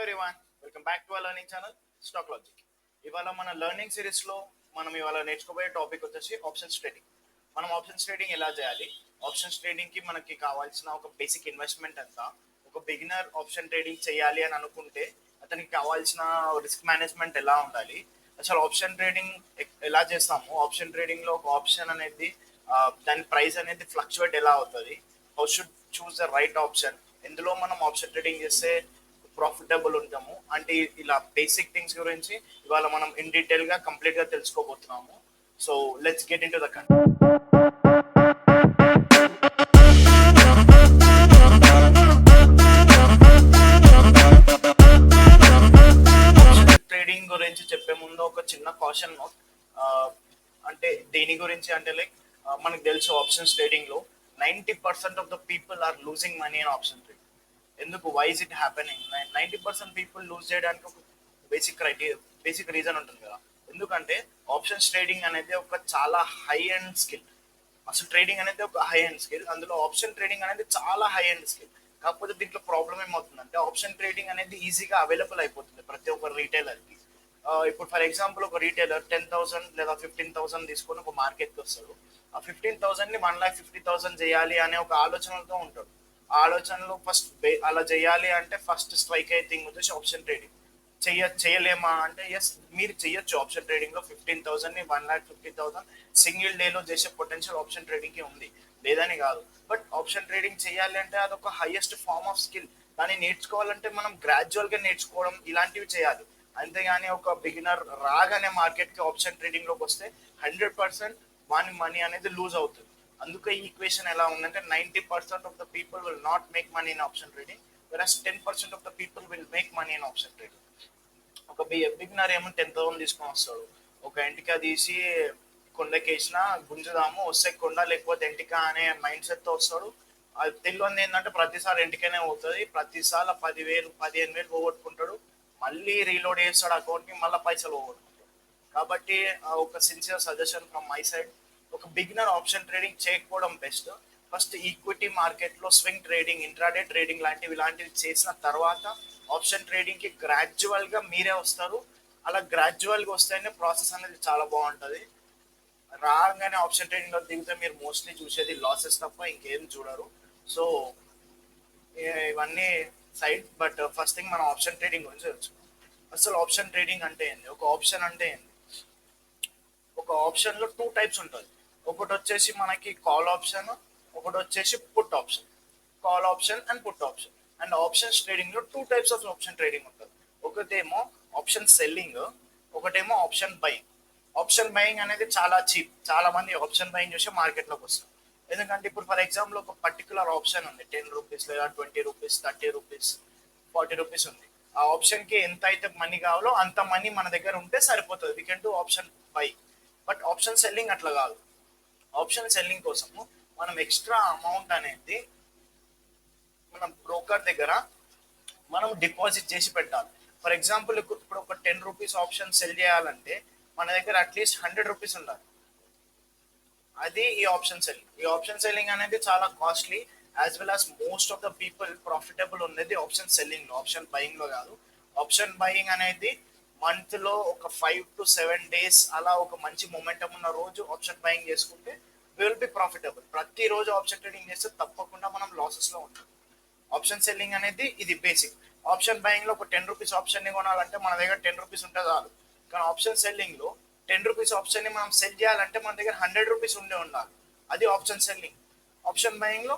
Everyone, welcome back to our learning channel stock logic. ఇవాళ మన learning సిరీస్లో మనం ఇవాళ నేర్చుకోబోయే టాపిక్ వచ్చేసి ఆప్షన్స్ ట్రేడింగ్. మనం ఆప్షన్స్ ట్రేడింగ్ ఎలా చేయాలి, ఆప్షన్స్ ట్రేడింగ్కి మనకి కావాల్సిన ఒక బేసిక్ ఇన్వెస్ట్మెంట్ ఎంత, ఒక బిగినర్ ఆప్షన్ ట్రేడింగ్ చేయాలి అని అనుకుంటే అతనికి కావాల్సిన రిస్క్ మేనేజ్మెంట్ ఎలా ఉండాలి, అసలు ఆప్షన్ ట్రేడింగ్ ఎలా చేస్తాము, ఆప్షన్ ట్రేడింగ్లో ఒక ఆప్షన్ అనేది దాని ప్రైస్ అనేది ఫ్లక్చువేట్ ఎలా అవుతుంది, how should choose the right option, ఎందులో మనం ఆప్షన్ ట్రేడింగ్ చేస్తే ప్రాఫిటబుల్ ఉంటాము అంటే ఇలా బేసిక్ థింగ్స్ గురించి ఇవాళ మనం ఇన్ డీటెయిల్ గా కంప్లీట్ గా తెలుసుకోబోతున్నాము. So let's get into the content. Trading గురించి చెప్పే ముందు ఒక చిన్న కాషన్ నోట్. అంటే దేని గురించి అంటే లైక్ మనకు తెలుసు ఆప్షన్స్ ట్రేడింగ్ లో 90% of the people are losing money in option trading. ఎందుకు, why is it happening? 90% people lose చేయడానికి ఒక బేసిక్ రీజన్ ఉంటుంది కదా. ఎందుకంటే ఆప్షన్స్ ట్రేడింగ్ అనేది ఒక చాలా హై అండ్ స్కిల్. అసలు ట్రేడింగ్ అనేది ఒక హై అండ్ స్కిల్, అందులో ఆప్షన్ ట్రేడింగ్ అనేది చాలా హై అండ్ స్కిల్. కాకపోతే దీంట్లో ప్రాబ్లం ఏమవుతుందంటే ఆప్షన్ ట్రేడింగ్ అనేది ఈజీగా అవైలబుల్ అయిపోతుంది ప్రతి ఒక్క రీటైలర్కి. ఇప్పుడు ఫర్ ఎగ్జాంపుల్ ఒక రీటైలర్ 10,000 లేదా 15,000 తీసుకొని ఒక మార్కెట్కి వస్తాడు. ఆ 15,000ని 1,50,000 చేయాలి అనే ఒక ఆలోచనలతో ఉంటాడు. ఆ ఆలోచనలో ఫస్ట్ అలా చేయాలి అంటే ఫస్ట్ స్ట్రైక్ అయ్యే థింగ్ వచ్చేసి ఆప్షన్ ట్రేడింగ్. చేయలేమా అంటే ఎస్, మీరు చేయొచ్చు. ఆప్షన్ ట్రేడింగ్ లో 15,000ని 1,50,000 సింగిల్ డేలో చేసే పొటెన్షియల్ ఆప్షన్ ట్రేడింగ్ కి ఉంది, లేదని కాదు. బట్ ఆప్షన్ ట్రేడింగ్ చేయాలి అంటే అదొక హైయెస్ట్ ఫార్మ్ ఆఫ్ స్కిల్. దాన్ని నేర్చుకోవాలంటే మనం గ్రాడ్యువల్ గా నేర్చుకోవడం ఇలాంటివి చేయాలి. అంతేగాని ఒక బిగినర్ రాగానే మార్కెట్ కి ఆప్షన్ ట్రేడింగ్ లోకి వస్తే 100% వాని మనీ అనేది లూజ్ అవుతుంది. అందుకే ఈ ఈక్వేషన్ ఎలా ఉందంటే 90% of the people will not make money in option trading, whereas 10% of the people will make money in option trading. ఒక బిగినర్ ఏమో 10,000 తీసుకొని వస్తాడు. ఒక ఎంటిక తీసి కొండకేసిన గుంజుదాము వస్తే కొండ లేకపోతే ఎంటిక అనే మైండ్ సెట్ తో వస్తాడు. అది తెలియదు ఏంటంటే ప్రతిసారి ఎంటికనే పోతుంది, ప్రతిసారి 10,000 15,000 పోగొట్టుకుంటాడు. మళ్ళీ రీలోడ్ చేస్తాడు అకౌంట్ ని, మళ్ళీ పైసలు పోగొట్టుకుంటాడు. కాబట్టి ఒక sincere suggestion from my side, ఒక బిగినర్ ఆప్షన్ ట్రేడింగ్ చేయకపోవడం బెస్ట్. ఫస్ట్ ఈక్విటీ మార్కెట్ లో స్వింగ్ ట్రేడింగ్, ఇంట్రాడే ట్రేడింగ్ ఇలాంటివి చేసిన తర్వాత ఆప్షన్ ట్రేడింగ్ కి గ్రాడ్యువల్ గా మీరే వస్తారు. అలా గ్రాడ్యువల్ గా వస్తేనే ప్రాసెస్ అనేది చాలా బాగుంటది. రాగానే ఆప్షన్ ట్రేడింగ్ లో దిగితే మీరు మోస్ట్లీ చూసేది లాసెస్ తప్ప ఇంకేం చూడరు. సో ఇవన్నీ సైడ్, బట్ ఫస్ట్ థింగ్ మనం ఆప్షన్ ట్రేడింగ్ గురించి తెలుసుకుందాం. అసలు ఆప్షన్ ట్రేడింగ్ అంటే ఏంది, ఒక ఆప్షన్ అంటే ఏంది? ఒక ఆప్షన్ లో 2 టైప్స్ ఉంటుంది. ఒకటి వచ్చేసి మనకి కాల్ ఆప్షన్, ఒకటి వచ్చేసి put option. Call option and put option. And options trading లో 2 టైప్స్ ఆఫ్ ఆప్షన్ ట్రేడింగ్ ఉంటుంది. ఒకటేమో ఆప్షన్ సెల్లింగ్, ఒకటేమో ఆప్షన్ బయింగ్. ఆప్షన్ బయింగ్ అనేది చాలా చీప్. చాలా మంది ఆప్షన్ బయింగ్ చూసి మార్కెట్ లోకి వస్తారు. ఎందుకంటే ఇప్పుడు ఫర్ ఎగ్జాంపుల్ ఒక పర్టికులర్ ఆప్షన్ ఉంది, 10 రూపీస్ లేదా 20 రూపీస్, 30 రూపీస్, 40 రూపీస్ ఉంది. ఆ ఆప్షన్ కి ఎంత అయితే మనీ కావాలో అంత మనీ మన దగ్గర ఉంటే సరిపోతుంది. We can do option by. But option selling అట్లా కాదు. ఆప్షన్ సెల్లింగ్ కోసము మనం ఎక్స్ట్రా అమౌంట్ అనేది మన బ్రోకర్ దగ్గర మనం డిపాజిట్ చేసి పెట్టాలి. ఫర్ ఎగ్జాంపుల్ ఇప్పుడు ఒక 10 రూపీస్ ఆప్షన్ సెల్ చేయాలంటే మన దగ్గర అట్లీస్ట్ 100 రూపీస్ ఉండాలి. అది ఈ ఆప్షన్ సెల్లింగ్. ఈ ఆప్షన్ సెల్లింగ్ అనేది చాలా costly, as well as most of the people profitable ఉన్నది ఆప్షన్ సెల్లింగ్ లో, ఆప్షన్ బయింగ్ లో కాదు. ఆప్షన్ బయింగ్ అనేది మంత్ లో ఒక 5 to 7 days అలా ఒక మంచి మొమెంటం ఉన్న రోజు ఆప్షన్ బయింగ్ చేసుకుంటే విల్ బి ప్రాఫిటబుల్. ప్రతి రోజు ఆప్షన్ ట్రేడింగ్ చేస్తే తప్పకుండా మనం లాసెస్ లో ఉంటాం. ఆప్షన్ సెల్లింగ్ అనేది ఇది బేసిక్. ఆప్షన్ బయింగ్ లో ఒక 10 రూపీస్ ఆప్షన్ ని కొనాలంటే మన దగ్గర 10 రూపీస్ ఉంటే చాలు. కానీ ఆప్షన్ సెల్లింగ్ లో 10 రూపీస్ ఆప్షన్ ని మనం సెల్ చేయాలంటే మన దగ్గర 100 రూపీస్ ఉండే ఉండాలి. అది ఆప్షన్ సెల్లింగ్. ఆప్షన్ బయింగ్ లో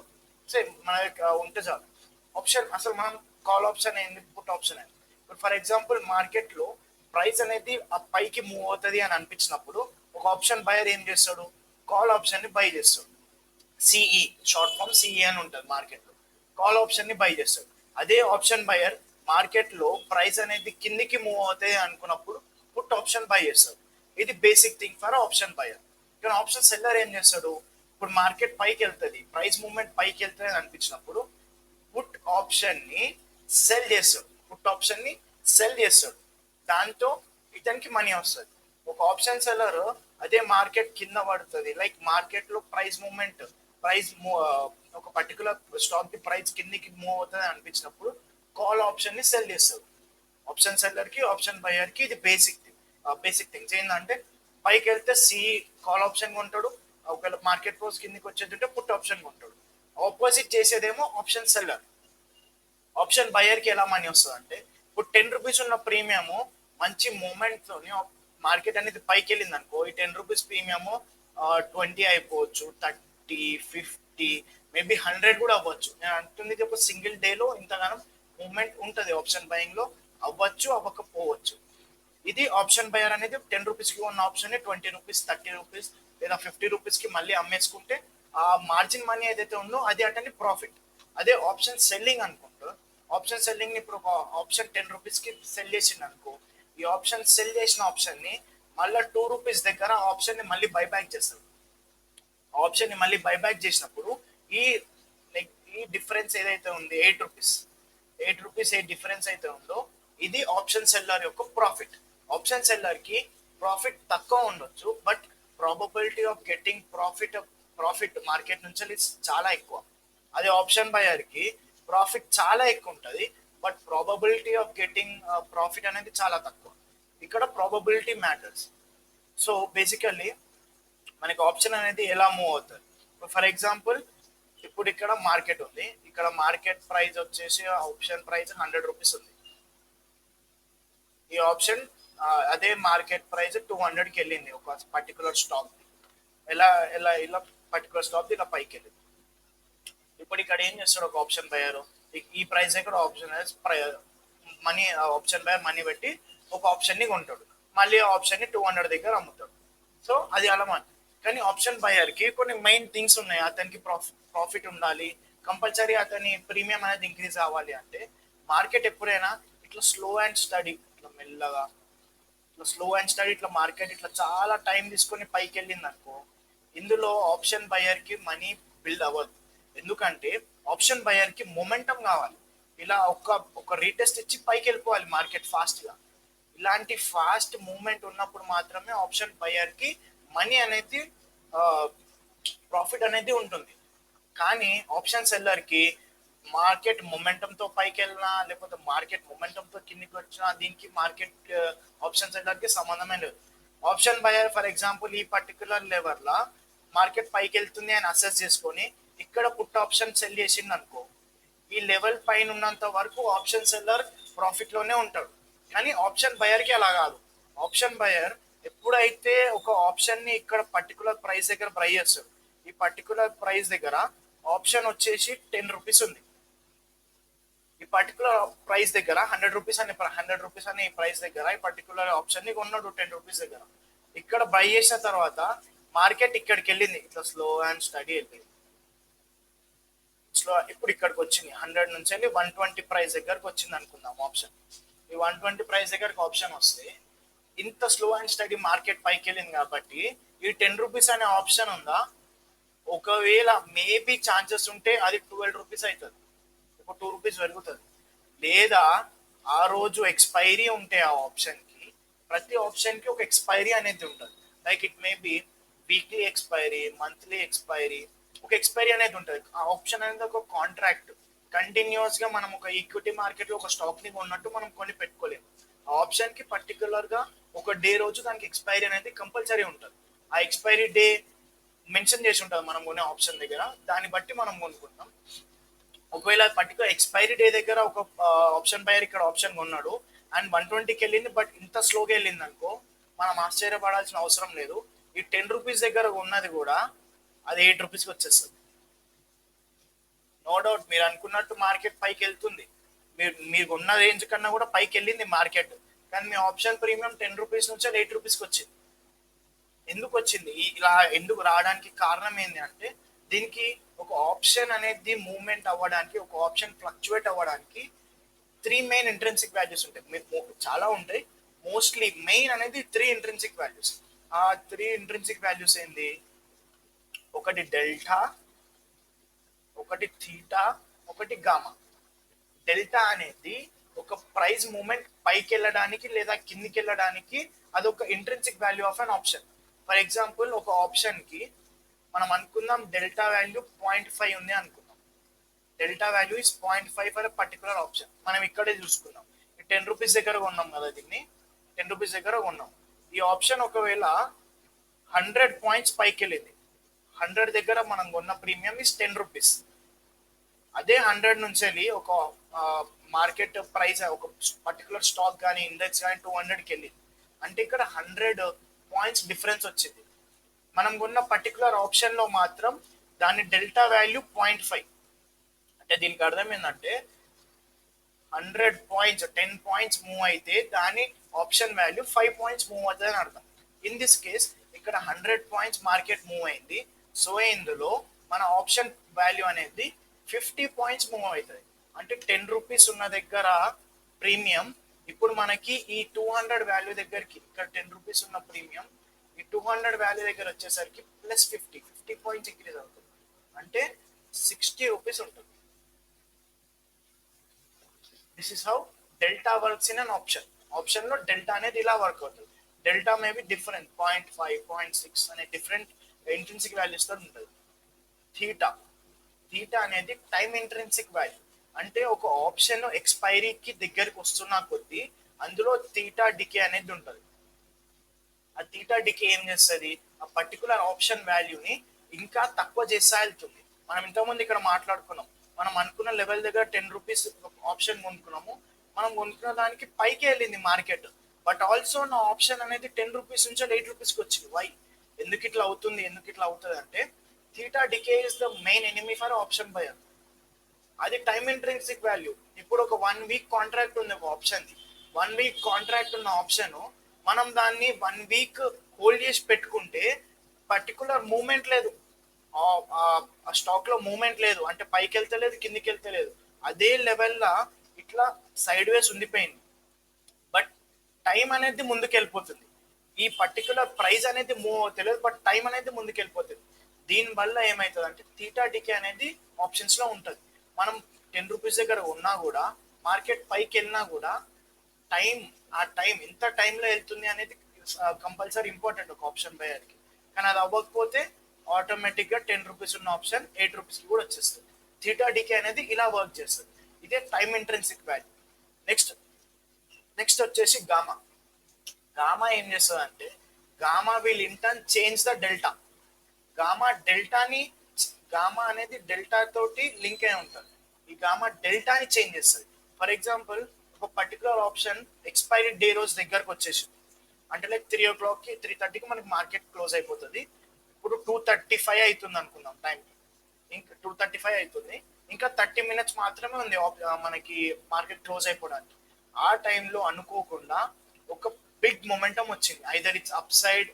సేమ్ మన దగ్గర ఉంటే చాలు. ఆప్షన్ అసలు మనం కాల్ ఆప్షన్ ఏంది, పుట్ ఆప్షన్ ఏంది? ఇప్పుడు ఫర్ ఎగ్జాంపుల్ మార్కెట్ లో ప్రైస్ అనేది ఆ పైకి మూవ్ అవుతుంది అని అనిపించినప్పుడు ఒక ఆప్షన్ బయర్ ఏం చేస్తాడు, కాల్ ఆప్షన్ ని బై చేస్తాడు. సిఈ, షార్ట్ ఫామ్ సిఈ అని ఉంటుంది మార్కెట్ లో. కాల్ ఆప్షన్ ని బై చేస్తాడు. అదే ఆప్షన్ బయర్ మార్కెట్ లో ప్రైస్ అనేది కిందికి మూవ్ అవుతాయి అనుకున్నప్పుడు పుట్ ఆప్షన్ బై చేస్తాడు. ఇది basic thing for option buyer. కానీ ఆప్షన్ సెల్లర్ ఏం చేస్తాడు, ఇప్పుడు మార్కెట్ పైకి వెళ్తుంది, ప్రైస్ మూవ్మెంట్ పైకి వెళ్తుంది అని అనిపించినప్పుడు పుట్ ఆప్షన్ ని సెల్ చేస్తాడు. పుట్ ఆప్షన్ ని సెల్ చేస్తాడు. దాంతో ఇతనికి మనీ వస్తుంది. ఒక ఆప్షన్ సెల్లర్ అదే మార్కెట్ కింద పడుతుంది, లైక్ మార్కెట్ లో ప్రైస్ మూవ్మెంట్, ఒక పర్టికులర్ స్టాక్ కి ప్రైస్ కిందికి మూవ్ అవుతుంది అనిపించినప్పుడు కాల్ ఆప్షన్ ని సెల్ చేస్తారు. ఆప్షన్ సెల్లర్ కి ఆప్షన్ బయర్ కి ఇది బేసిక్ థింగ్స్ ఏంటంటే పైకి వెళ్తే సి కాల్ ఆప్షన్ కొంటాడు, ఒకవేళ మార్కెట్ ప్రైస్ కిందకి వచ్చేది పుట్ ఆప్షన్ కొంటాడు. ఆపోజిట్ చేసేదేమో ఆప్షన్ సెల్లర్. ఆప్షన్ బయర్ కి ఎలా మనీ వస్తుంది అంటే ఇప్పుడు 10 రూపీస్ ఉన్న ప్రీమియము మంచి మూమెంట్ తోని మార్కెట్ అనేది పైకి వెళ్ళింది అనుకో, ఈ 10 రూపీస్ ప్రీమియము 20 అయిపోవచ్చు, 30, 50, మేబీ 100 కూడా అవ్వచ్చు. నేను అంటుంది ఒక సింగిల్ డేలో ఇంతగానం మూమెంట్ ఉంటుంది ఆప్షన్ బయింగ్ లో, అవ్వచ్చు అవ్వకపోవచ్చు. ఇది ఆప్షన్ బయర్ అనేది 10 రూపీస్ కి ఉన్న ఆప్షన్ 20 రూపీస్, 30 రూపీస్ లేదా 50 రూపీస్ కి మళ్ళీ అమ్మేసుకుంటే ఆ మార్జిన్ మనీ ఏదైతే ఉందో అది అటని ప్రాఫిట్. అదే ఆప్షన్ సెల్లింగ్ అనుకుంటా, ఆప్షన్ సెల్లింగ్ ని ఇప్పుడు ఒక ఆప్షన్ 10 రూపీస్ కి సెల్ చేసింది అనుకో, ఈ ఆప్షన్ సెల్ చేసిన ఆప్షన్ ని మళ్ళీ 2 రూపీస్ దగ్గర ఆప్షన్ ని మళ్ళీ బైబ్యాక్ చేస్తారు. ఆప్షన్ ని మళ్ళీ బైబ్యాక్ చేసినప్పుడు ఈ ఈ డిఫరెన్స్ ఏదైతే ఉంది 8 రూపీస్ ఏ డిఫరెన్స్ అయితే ఉందో ఇది ఆప్షన్ సెల్లర్ యొక్క ప్రాఫిట్. ఆప్షన్ సెల్లర్ కి ప్రాఫిట్ తక్కువ ఉండొచ్చు, but probability of getting profit market నుంచి చాలా ఎక్కువ. అదే ఆప్షన్ బయర్ కి ప్రాఫిట్ చాలా ఎక్కువ ఉంటుంది, but probability of getting profit అనేది చాలా తక్కువ. ఇక్కడ ప్రాబబిలిటీ మ్యాటర్స్. సో బేసికల్లీ మనకి ఆప్షన్ అనేది ఎలా మూవ్ అవుతుంది. ఫర్ ఎగ్జాంపుల్ ఇప్పుడు ఇక్కడ మార్కెట్ ఉంది, ఇక్కడ మార్కెట్ ప్రైస్ వచ్చేసి ఆప్షన్ ప్రైస్ 100 రూపీస్ ఉంది. ఈ ఆప్షన్ అదే మార్కెట్ ప్రైస్ 200కి వెళ్ళింది ఒక పర్టికులర్ స్టాక్. ఎలా ఎలా ఇలా పర్టికులర్ స్టాక్ ఇలా పైకి వెళ్ళింది. ఇప్పుడు ఇక్కడ ఏం చేస్తాడు ఒక ఆప్షన్ బయర్, ఈ ప్రైస్ దగ్గర option money option buyer money పెట్టి ఒక ఆప్షన్ ని కొంటాడు, మళ్ళీ ఆప్షన్ ని 200 దగ్గర అమ్ముతాడు. సో అది అలా కానీ ఆప్షన్ బయర్ కి కొన్ని మెయిన్ థింగ్స్ ఉన్నాయి. అతనికి ప్రాఫిట్ ఉండాలి, కంపల్సరీ అతని ప్రీమియం అనేది ఇంక్రీజ్ అవ్వాలి. అంటే మార్కెట్ ఎప్పుడైనా ఇట్లా స్లో అండ్ స్టడీ, ఇట్లా మెల్లగా ఇట్లా స్లో అండ్ స్టడీ ఇట్లా మార్కెట్ ఇట్లా చాలా టైం తీసుకొని పైకి వెళ్ళింది అనుకో, ఇందులో ఆప్షన్ బయర్ కి మనీ బిల్డ్ అవ్వదు. ఎందుకంటే ఆప్షన్ బయర్ కి మొమెంటం కావాలి, ఇలా ఒక రీటెస్ట్ ఇచ్చి పైకి వెళ్ళిపోవాలి మార్కెట్ ఫాస్ట్ గా. ఇలాంటి ఫాస్ట్ మూవ్మెంట్ ఉన్నప్పుడు మాత్రమే ఆప్షన్ బయర్ కి మనీ అనేది ప్రాఫిట్ అనేది ఉంటుంది. కానీ ఆప్షన్ సెల్లర్ కి మార్కెట్ మొమెంటం తో పైకి వెళ్ళినా లేకపోతే మార్కెట్ మొమెంటం తో కిందికి వచ్చినా దీనికి మార్కెట్ ఆప్షన్ సెల్లర్ కి సంబంధమే లేదు. ఆప్షన్ బయర్ ఫర్ ఎగ్జాంపుల్ ఈ పర్టికులర్ లెవెల్ లా మార్కెట్ పైకి వెళ్తుంది అని అసెస్ చేసుకొని ఇక్కడ పుట్ ఆప్షన్ సెల్ చేసింది అనుకో, ఈ లెవెల్ పైన ఉన్నంత వరకు ఆప్షన్ సెల్లర్ ప్రాఫిట్ లోనే ఉంటాడు. కానీ ఆప్షన్ బయర్ కి అలా కాదు. ఆప్షన్ బయర్ ఎప్పుడైతే ఒక ఆప్షన్ ని ఇక్కడ పర్టికులర్ ప్రైస్ దగ్గర బై చేస్తాడు, ఈ పర్టికులర్ ప్రైస్ దగ్గర ఆప్షన్ వచ్చేసి 10 రూపీస్ ఉంది, ఈ పర్టికులర్ ప్రైస్ దగ్గర 100 రూపీస్ అనే ఈ ప్రైస్ దగ్గర ఈ పర్టికులర్ ఆప్షన్ ని కొన్నాడు 10 రూపీస్ దగ్గర. ఇక్కడ బై చేసిన తర్వాత మార్కెట్ ఇక్కడికి వెళ్ళింది, ఇట్లా స్లో అండ్ స్టడీ వెళ్ళింది. స్లో ఇప్పుడు ఇక్కడికి వచ్చింది 100 నుంచి వెళ్ళి 120 ప్రైస్ దగ్గరకు వచ్చింది అనుకుందాం ఆప్షన్. ఈ 120 ప్రైస్ దగ్గరకు ఆప్షన్ వస్తే ఇంత స్లో అండ్ స్టడీ మార్కెట్ పైకి వెళ్ళింది కాబట్టి ఈ 10 రూపీస్ అనే ఆప్షన్ ఉందా, ఒకవేళ మేబీ ఛాన్సెస్ ఉంటే అది 12 రూపీస్ అవుతుంది, ఒక 2 రూపీస్ పెరుగుతుంది. లేదా ఆ రోజు ఎక్స్పైరీ ఉంటే ఆ ఆప్షన్ కి, ప్రతి ఆప్షన్ కి ఒక ఎక్స్పైరీ అనేది ఉంటుంది. Like it may be weekly expiry, monthly expiry, ఒక ఎక్స్పైరీ అనేది ఉంటుంది. ఆ ఆప్షన్ అనేది ఒక కాంట్రాక్ట్. కంటిన్యూస్ గా మనం ఒక ఈక్విటీ మార్కెట్ లో ఒక స్టాక్ ని కొన్నట్టు మనం కొని పెట్టుకోలేము. ఆ ఆప్షన్ కి పర్టికులర్ గా ఒక డే రోజు దానికి ఎక్స్పైరీ అనేది కంపల్సరీ ఉంటుంది. ఆ ఎక్స్పైరీ డే మెన్షన్ చేసి ఉంటుంది మనం కొనే ఆప్షన్ దగ్గర, దాన్ని బట్టి మనం కొనుక్కుంటాం. ఒకవేళ పర్టికులర్ ఎక్స్పైరీ డే దగ్గర ఒక ఆప్షన్ బయర్ ఇక్కడ ఆప్షన్ కొన్నాడు అండ్ 120కి వెళ్ళింది, బట్ ఇంత స్లోగా వెళ్ళింది అనుకో, మనం ఆశ్చర్యపడాల్సిన అవసరం లేదు. ఈ 10 రూపీస్ దగ్గర ఉన్నది కూడా అది 8 రూపీస్కి వచ్చేస్తుంది. నో డౌట్ మీరు అనుకున్నట్టు మార్కెట్ పైకి వెళ్తుంది, మీరు ఉన్న రేంజ్ కన్నా కూడా పైకి వెళ్ళింది మార్కెట్, కానీ మీ ఆప్షన్ ప్రీమియం 10 రూపీస్ నుంచి 8 రూపీస్కి వచ్చింది. ఎందుకు వచ్చింది ఇలా, ఎందుకు రావడానికి కారణం ఏంటి అంటే దీనికి ఒక ఆప్షన్ అనేది మూవ్మెంట్ అవ్వడానికి, ఒక ఆప్షన్ ఫ్లక్చువేట్ అవ్వడానికి 3 మెయిన్ ఇంట్రెన్సిక్ వాల్యూస్ ఉంటాయి. చాలా ఉంటాయి, మోస్ట్లీ మెయిన్ అనేది 3 ఇంట్రెన్సిక్ వాల్యూస్. ఆ 3 ఇంట్రెన్సిక్ వాల్యూస్ ఏంది, ఒకటి డెల్టా, ఒకటి థీటా, ఒకటి గామా. డెల్టా అనేది ఒక ప్రైస్ మూమెంట్ పైకి వెళ్ళడానికి లేదా కిందికి వెళ్ళడానికి అదొక intrinsic value of an option. For example ఒక ఆప్షన్ కి మనం అనుకుందాం డెల్టా వాల్యూ 0.5 ఉంది అనుకుందాం. Delta value is 0.5 for particular option. మనం ఇక్కడే చూసుకుందాం, ఈ రూపీస్ దగ్గర కొన్నాం కదా, దీన్ని 10 రూపీస్ దగ్గర కొన్నాం. ఈ ఆప్షన్ ఒకవేళ 100 పాయింట్స్ పైకి వెళ్ళింది, 100 దగ్గర మనం కొన్న ప్రీమియం ఇస్ 10 రూపీస్. అదే 100 నుంచి వెళ్ళి ఒక మార్కెట్ ప్రైస్ ఒక పర్టికులర్ స్టాక్ కానీ ఇండెక్స్ కానీ 200కి వెళ్ళింది అంటే ఇక్కడ 100 పాయింట్స్ డిఫరెన్స్ వచ్చింది. మనం కొన్న పర్టికులర్ ఆప్షన్ లో మాత్రం దాని డెల్టా వాల్యూ 0.5. అంటే దీనికి అర్థం ఏంటంటే 100 పాయింట్స్ 10 పాయింట్స్ మూవ్ అయితే దాని ఆప్షన్ వాల్యూ 5 పాయింట్స్ మూవ్ అవుతుంది అని అర్థం. ఇన్ దిస్ కేస్ ఇక్కడ 100 పాయింట్స్ మార్కెట్ మూవ్ అయింది, సో ఇందులో మన ఆప్షన్ వాల్యూ అనేది 50 పాయింట్స్ మూవ్ అవుతుంది. అంటే 10 రూపీస్ ఉన్న దగ్గర ప్రీమియం ఇప్పుడు మనకి ఈ 200 వాల్యూ దగ్గరికి, ఇక్కడ 10 రూపీస్ ఉన్న ప్రీమియం ఈ 200 వాల్యూ దగ్గర వచ్చేసరికి ప్లస్ 50 పాయింట్స్ ఇంక్రీజ్ అవుతుంది, అంటే 60 రూపీస్ ఉంటుంది. This is how delta works in an option. Option లో డెల్టా అనేది ఇలా వర్క్ అవుతుంది. డెల్టా మేబీ డిఫరెంట్ 0.5 0.6 అనే డిఫరెంట్ ఇంట్రిన్సిక్ వాల్యూస్ తో ఉంటుంది. థీటా థీటా అనేది టైం ఇంట్రిన్సిక్ వాల్యూ. అంటే ఒక ఆప్షన్ ఎక్స్పైరీకి దగ్గరికి వస్తున్న కొద్దీ అందులో థీటా డికే అనేది ఉంటుంది. ఆ థీటా డికే ఏం చేస్తుంది, ఆ పర్టికులర్ ఆప్షన్ వాల్యూని ఇంకా తక్కువ చేస్తా వెళ్తుంది. మనం ఇంతకుముందు ఇక్కడ మాట్లాడుకున్నాం, మనం అనుకున్న లెవెల్ దగ్గర 10 రూపీస్ ఆప్షన్ కొనుక్కున్నాము, మనం కొనుక్కున్న దానికి పైకి వెళ్ళింది మార్కెట్, బట్ ఆల్సో నా ఆప్షన్ అనేది 10 రూపీస్ నుంచి 8 రూపీస్కి వచ్చింది. వై, ఎందుకు ఇట్లా అవుతుంది అంటే theta decay is the main enemy for option buyer. అది టైం ఇంట్రిన్సిక్ వాల్యూ. ఇప్పుడు ఒక 1 వీక్ కాంట్రాక్ట్ ఉంది ఒక ఆప్షన్, 1 వీక్ కాంట్రాక్ట్ ఉన్న ఆప్షన్ మనం దాన్ని 1 వీక్ హోల్డ్ చేసి పెట్టుకుంటే పర్టికులర్ మూమెంట్ లేదు, ఆ స్టాక్ లో మూమెంట్ లేదు, అంటే పైకి వెళ్తలేదు కిందికి వెళ్తలేదు, అదే లెవెల్లా ఇట్లా సైడ్ వేస్ ఉండిపోయింది. బట్ టైం అనేది ముందుకు వెళ్ళిపోతుంది, ఈ పర్టికులర్ ప్రైస్ అనేది మూవ్ అవుతలేదు, బట్ టైం అనేది ముందుకు వెళ్ళిపోతుంది. దీనివల్ల ఏమవుతుంది అంటే థీటా డికే అనేది ఆప్షన్స్ లో ఉంటుంది. మనం 10 రూపీస్ దగ్గర ఉన్నా కూడా మార్కెట్ పైకి వెళ్ళినా కూడా టైం, ఆ టైం ఎంత టైంలో వెళ్తుంది అనేది కంపల్సరీ ఇంపార్టెంట్ ఒక ఆప్షన్ బయర్కి. కానీ అది అవ్వకపోతే ఆటోమేటిక్గా 10 రూపీస్ ఉన్న ఆప్షన్ 8 రూపీస్కి కూడా వచ్చేస్తుంది. థీటా డికే అనేది ఇలా వర్క్ చేస్తుంది. ఇదే time intrinsic value. Next next వచ్చేసి గామా. గామా ఏం చేస్తుంది అంటే gamma will in turn change the delta. Gamma అనేది డెల్టా తోటి లింక్ అయి ఉంటుంది. ఈ గామా డెల్టాని చేంజ్ చేస్తుంది. ఫర్ ఎగ్జాంపుల్ ఒక పర్టికులర్ ఆప్షన్ ఎక్స్పైరీ డే రోజు దగ్గరకు వచ్చేసింది అంటే లైక్ 3 o'clockకి 3:30కి మనకి మార్కెట్ క్లోజ్ అయిపోతుంది. ఇప్పుడు 2:35 అవుతుంది అనుకుందాం టైం, ఇంకా 2:35 అవుతుంది, ఇంకా 30 minutes మాత్రమే ఉంది మనకి మార్కెట్ క్లోజ్ అయిపోవడానికి. ఆ టైంలో అనుకోకుండా ఒక బిగ్ మొమెంటం వచ్చింది, either it's up side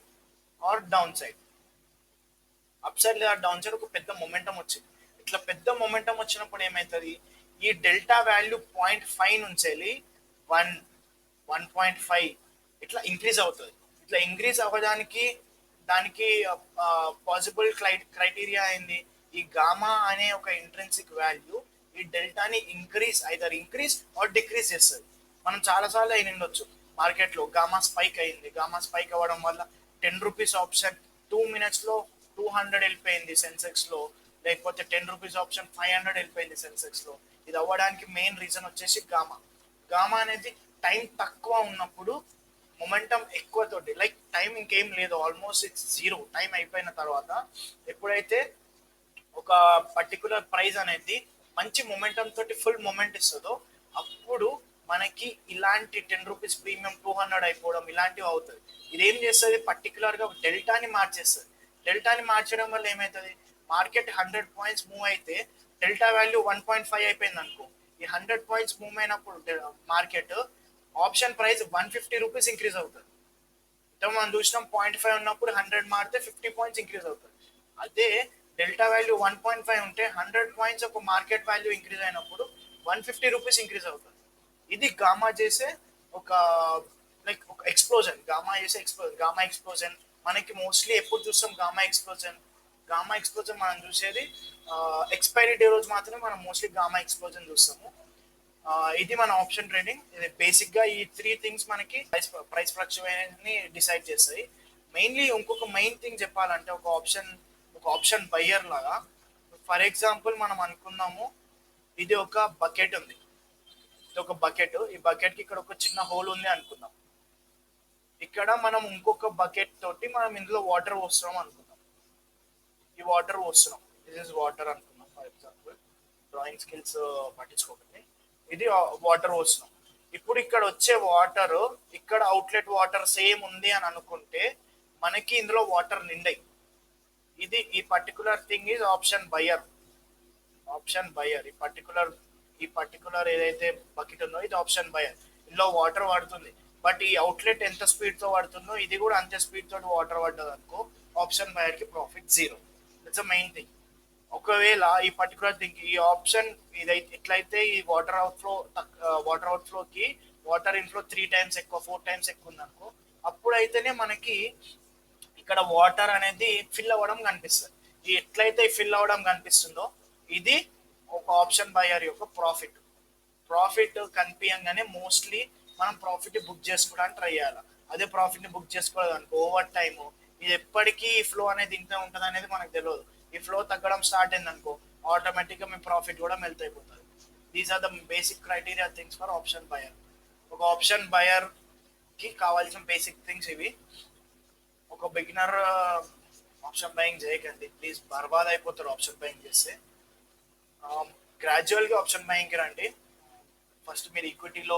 or down side. Up side లేదా డౌన్ సైడ్ ఒక పెద్ద మొమెంటం వచ్చింది. ఇట్లా పెద్ద మొమెంటం వచ్చినప్పుడు ఏమవుతుంది, ఈ డెల్టా వాల్యూ 0.5 నుంచి వెళ్ళి 1 1.5 ఇట్లా ఇంక్రీజ్ అవుతుంది. ఇట్లా ఇంక్రీజ్ అవ్వడానికి దానికి పాసిబుల్ క్రైటీరియా అయింది ఈ గామా అనే ఒక ఇంట్రెన్సిక్ వాల్యూ ఈ డెల్టాని ఇంక్రీజ్ ఆర్ డిక్రీజ్ చేస్తుంది. మనం చాలాసార్లు అయిన ఉండొచ్చు మార్కెట్లో గామా స్పైక్ అయింది, గామా స్పైక్ అవ్వడం వల్ల 10 రూపీస్ ఆప్షన్ 2 minutes లో 200 వెళ్ళిపోయింది సెన్సెక్స్ లో, లేకపోతే 10 రూపీస్ ఆప్షన్ 500 వెళ్ళిపోయింది సెన్సెక్స్ లో. ఇది అవ్వడానికి మెయిన్ రీజన్ వచ్చేసి గామా. గామా అనేది టైం తక్కువ ఉన్నప్పుడు మొమెంటం ఎక్కువ తోటి, లైక్ టైం ఇంకేం లేదు, ఆల్మోస్ట్ ఇట్స్ జీరో, టైం అయిపోయిన తర్వాత ఎప్పుడైతే ఒక పర్టికులర్ ప్రైస్ అనేది మంచి మొమెంటం తోటి ఫుల్ మొమెంట్ ఇస్తుందో అప్పుడు మనకి ఇలాంటి 10 రూపీస్ ప్రీమియం 200 అయిపోవడం ఇలాంటివి అవుతుంది. ఇదేం చేస్తుంది, పర్టికులర్గా డెల్టాని మార్చేస్తుంది. డెల్టాని మార్చడం వల్ల ఏమవుతుంది, మార్కెట్ 100 పాయింట్స్ మూవ్ అయితే డెల్టా వాల్యూ 1.5 అయిపోయింది అనుకో, ఈ 100 పాయింట్స్ మూవ్ అయినప్పుడు market option price 150 rupees increase అవుతుంది. అంటే మనం చూసినాం 0.5 ఉన్నప్పుడు 100 మారితే 50 పాయింట్స్ ఇంక్రీజ్ అవుతుంది. అదే డెల్టా వాల్యూ 1.5 ఉంటే 100 పాయింట్స్ ఒక మార్కెట్ వాల్యూ ఇంక్రీజ్ అయినప్పుడు 150 రూపీస్ ఇంక్రీజ్ అవుతుంది. ఇది గామా చేసే ఒక లైక్ ఒక ఎక్స్ప్లోజన్, గామా ఎక్స్ప్లోజన్ మనకి మోస్ట్లీ ఎప్పుడు చూస్తాం గామా ఎక్స్ప్లోజన్ మనం చూసేది ఎక్స్పైరీ డే రోజు మాత్రమే మనం మోస్ట్లీ గామా ఎక్స్ప్లోజన్ చూస్తాము. ఇది మన ఆప్షన్ ట్రేడింగ్. ఇది బేసిక్గా ఈ 3 థింగ్స్ మనకి ప్రైస్ ఫ్లక్చువేషన్ ని డిసైడ్ చేస్తాయి. మెయిన్లీ ఇంకొక మెయిన్ థింగ్ చెప్పాలంటే ఒక ఆప్షన్ బయ్యర్ లాగా, ఫర్ ఎగ్జాంపుల్ మనం అనుకుందాము ఇది ఒక బకెట్ ఉంది, ఇది ఒక బకెట్, ఈ బకెట్ కి ఇక్కడ ఒక చిన్న హోల్ ఉంది అనుకుందాం. ఇక్కడ మనం ఇంకొక బకెట్ తోటి మనం ఇందులో వాటర్ పోస్తున్నాం అనుకుందాం. ఈ వాటర్ పోస్తున్నాం, దిస్ ఇస్ వాటర్ అనుకుందాం ఫర్ ఎగ్జాంపుల్. డ్రాయింగ్ స్కిల్స్ పట్టించుకోకండి. ఇది వాటర్ పోస్తున్నాం. ఇప్పుడు ఇక్కడ వచ్చే వాటర్, ఇక్కడ అవుట్లెట్ వాటర్ సేమ్ ఉంది అని అనుకుంటే మనకి ఇందులో వాటర్ నిండాయి. ఇది ఈ particular thing is option buyer. Option buyer ఈ పర్టికులర్ ఏదైతే బకెట్ ఉందో ఇది ఆప్షన్ బయర్. ఇందులో వాటర్ పడుతుంది, బట్ ఈ అవుట్లెట్ ఎంత స్పీడ్ తో పడుతుందో ఇది కూడా అంతే స్పీడ్ తోటి వాటర్ పడ్డది అనుకో, ఆప్షన్ బయర్ కి profit 0. It's the main thing. ఒకవేళ ఈ పర్టికులర్ థింగ్ ఈ ఆప్షన్ ఇదైతే ఎట్లయితే ఈ వాటర్ అవుట్ఫ్లోకి వాటర్ ఇన్ఫ్లో 3 టైమ్స్ ఎక్కువ 4 టైమ్స్ ఎక్కువ ఉందనుకో, అప్పుడైతేనే మనకి ఇక్కడ వాటర్ అనేది ఫిల్ అవ్వడం కనిపిస్తుంది. ఇది ఎట్లయితే ఫిల్ అవ్వడం కనిపిస్తుందో ఇది ఒక ఆప్షన్ బయర్ యొక్క ప్రాఫిట్ కనిపించగానే మోస్ట్లీ మనం ప్రాఫిట్ బుక్ చేసుకోవడానికి ట్రై చేయాలి. అదే ప్రాఫిట్ ని బుక్ చేసుకోలేదు అనుకో, ఓవర్ టైమ్ ఇది ఎప్పటికీ ఫ్లో అనేది ఇంత ఉంటుంది అనేది మనకు తెలియదు. ఈ ఫ్లో తగ్గడం స్టార్ట్ అయింది అనుకో, ఆటోమేటిక్ గా మీ ప్రాఫిట్ కూడా మెల్ట్ అయిపోతుంది. These are the basic criteria things for option buyer. ఒక ఆప్షన్ బయర్ కి కావాల్సిన బేసిక్ థింగ్స్ ఇవి. ఒక బిగినర్ ఆప్షన్ బయింగ్ చేయకండి ప్లీజ్, బర్బాద్ అయిపోతారు ఆప్షన్ బయింగ్ చేస్తే. గ్రాడ్యువల్గా ఆప్షన్ బయింగ్కి రండి. ఫస్ట్ మీరు ఈక్విటీలో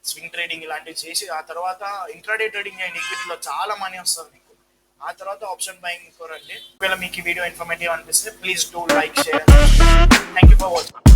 స్వింగ్ ట్రేడింగ్ ఇలాంటివి చేసి ఆ తర్వాత ఇంట్రాడే ట్రేడింగ్ అండ్ ఈక్విటీలో చాలా మనీ వస్తుంది మీకు. ఆ తర్వాత ఆప్షన్ బయింగ్ రండి. ఒకవేళ మీకు ఈ వీడియో ఇన్ఫర్మేటివ్ అనిపిస్తే please do like, share. Thank you for watching.